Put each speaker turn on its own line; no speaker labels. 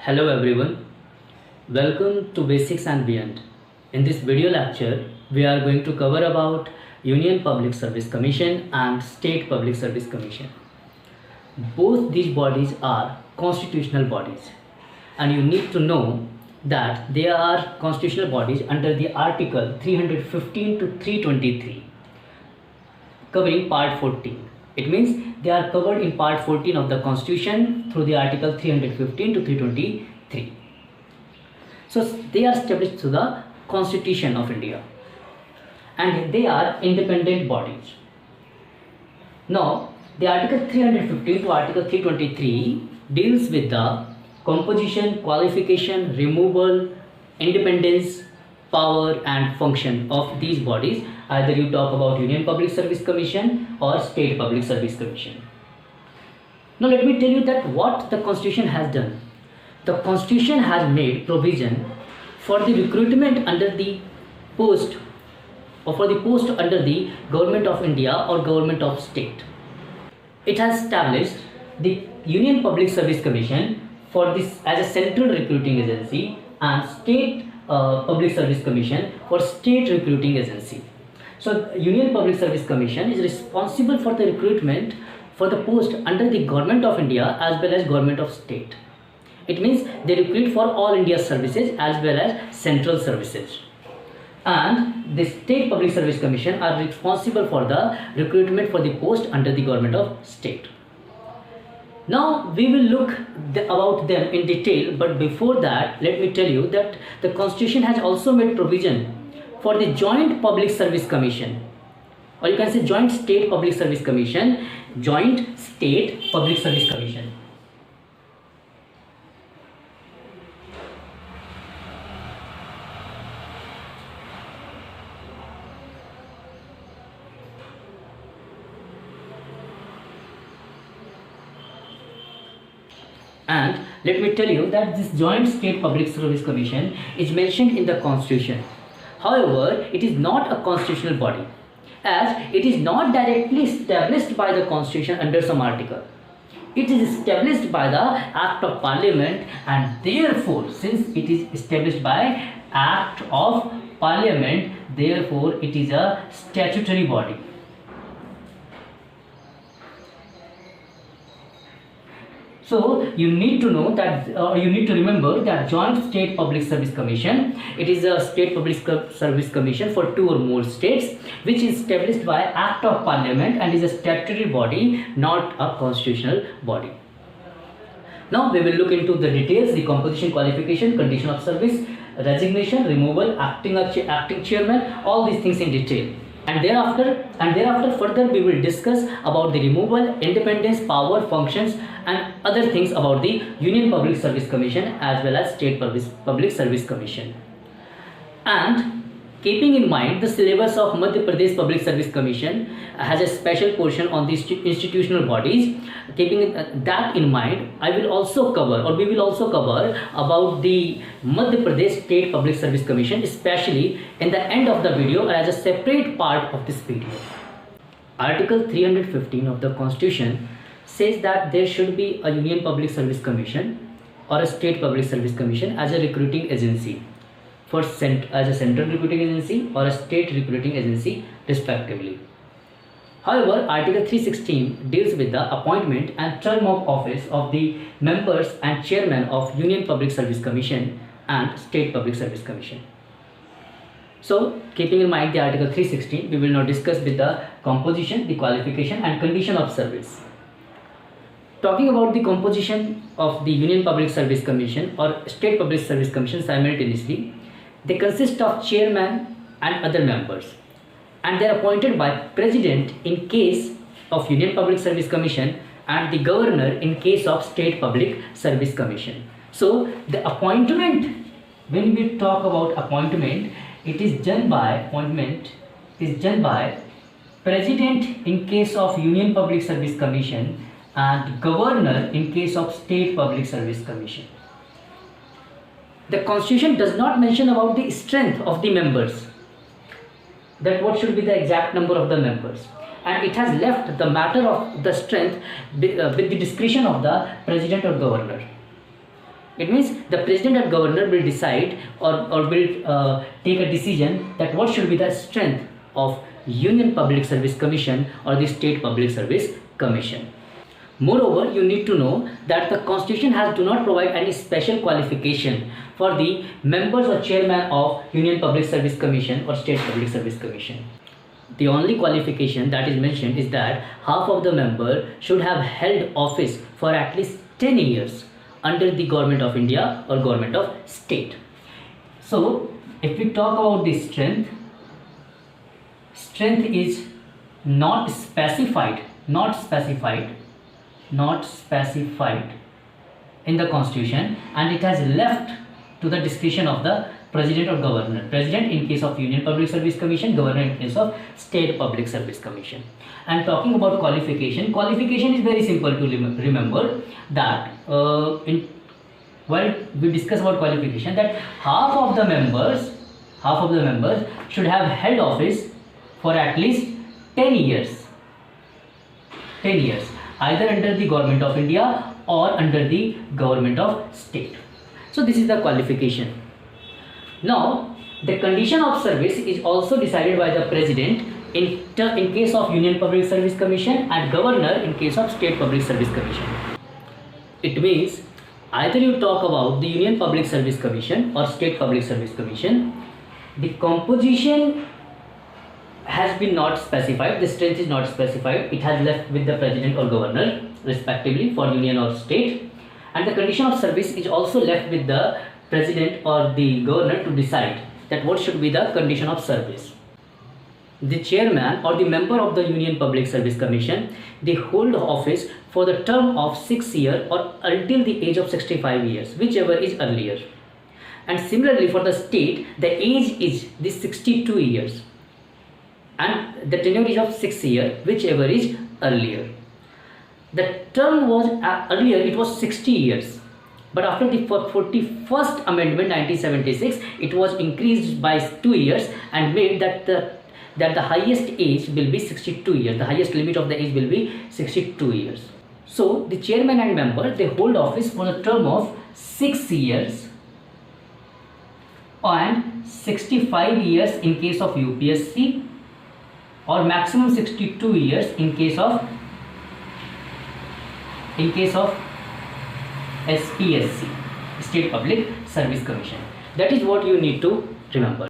Hello everyone, welcome to Basics and Beyond. In this video lecture, we are going to cover about Union Public Service Commission and State Public Service Commission. Both these bodies are constitutional bodies, and you need to know that they are constitutional bodies under the Article 315 to 323, covering Part 14. It means they are covered in Part 14 of the Constitution through the Article 315 to 323. So they are established through the Constitution of India, and they are independent bodies. Now, the Article 315 to Article 323 deals with the composition, qualification, removal, independence, power and function of these bodies. Either you talk about Union Public Service Commission or State Public Service Commission. Now let me tell you that what the Constitution has done. The Constitution has made provision for the recruitment under the post or for the post under the Government of India or Government of State. It has established the Union Public Service Commission for this as a central recruiting agency and State Public Service Commission for state recruiting agency. So Union Public Service Commission is responsible for the recruitment for the post under the Government of India as well as Government of State. It means they recruit for all India services as well as central services. And the State Public Service Commission are responsible for the recruitment for the post under the Government of State. Now we will look about them in detail, but before that let me tell you that the Constitution has also made provision for the Joint Public Service Commission, or you can say Joint State Public Service Commission, Joint State Public Service Commission. And let me tell you that this Joint State Public Service Commission is mentioned in the Constitution. However, it is not a constitutional body, as it is not directly established by the Constitution under some article. It is established by the Act of Parliament, and therefore, since it is established by Act of Parliament, therefore it is a statutory body. So you need to know that, you need to remember that Joint State Public Service Commission, it is a state public service commission for two or more states, which is established by Act of Parliament and is a statutory body, not a constitutional body. Now we will look into the details: the composition, qualification, condition of service, resignation, removal, acting chairman, all these things in detail. And thereafter further we will discuss about the removal, independence, power, functions and other things about the Union Public Service Commission as well as State Public Service Commission. And keeping in mind the syllabus of Madhya Pradesh Public Service Commission has a special portion on these institutional bodies, keeping that in mind, I will also cover, or we will also cover about the Madhya Pradesh State Public Service Commission, especially in the end of the video as a separate part of this video. Article 315 of the Constitution says that there should be a Union Public Service Commission or a State Public Service Commission as a recruiting agency for as a central recruiting agency or a state recruiting agency respectively. However, Article 316 deals with the appointment and term of office of the members and chairmen of Union Public Service Commission and State Public Service Commission. So, keeping in mind the Article 316, we will now discuss with the composition, the qualification and condition of service. Talking about the composition of the Union Public Service Commission or State Public Service Commission simultaneously, they consist of chairman and other members, and they are appointed by President in case of Union Public Service Commission and the Governor in case of State Public Service Commission. So the appointment, when we talk about appointment, it is done by President in case of Union Public Service Commission and Governor in case of State Public Service Commission. The Constitution does not mention about the strength of the members, that what should be the exact number of the members, and it has left the matter of the strength with the discretion of the President or Governor. It means the president and governor will decide or will take a decision that what should be the strength of Union Public Service Commission or the State Public Service Commission. Moreover, you need to know that the Constitution do not provide any special qualification for the members or chairman of Union Public Service Commission or State Public Service Commission. The only qualification that is mentioned is that half of the member should have held office for at least 10 years under the Government of India or Government of State. So, if we talk about the strength is not specified in the Constitution, and it has left to the discretion of the President or Governor. President in case of Union Public Service Commission, Governor in case of State Public Service Commission. And talking about qualification is very simple to remember that while we discuss about qualification, that half of the members should have held office for at least 10 years, either under the Government of India or under the Government of State. So this is the qualification. Now, the condition of service is also decided by the President in case of Union Public Service Commission and Governor in case of State Public Service Commission. It means either you talk about the Union Public Service Commission or State Public Service Commission, the composition has been not specified, the strength is not specified, it has left with the President or Governor respectively for Union or State, and the condition of service is also left with the President or the Governor to decide that what should be the condition of service. The chairman or the member of the Union Public Service Commission, they hold office for the term of 6 years or until the age of 65 years, whichever is earlier. And similarly for the state, the age is the 62 years and the tenure is of 6 years, whichever is earlier. The term was earlier it was 60 years, but after the 41st Amendment 1976, it was increased by 2 years and made that the highest age will be 62 years. The highest limit of the age will be 62 years. So the chairman and member, they hold office for a term of 6 years and 65 years in case of UPSC, or maximum 62 years in case of SPSC, State Public Service Commission. That is what you need to remember.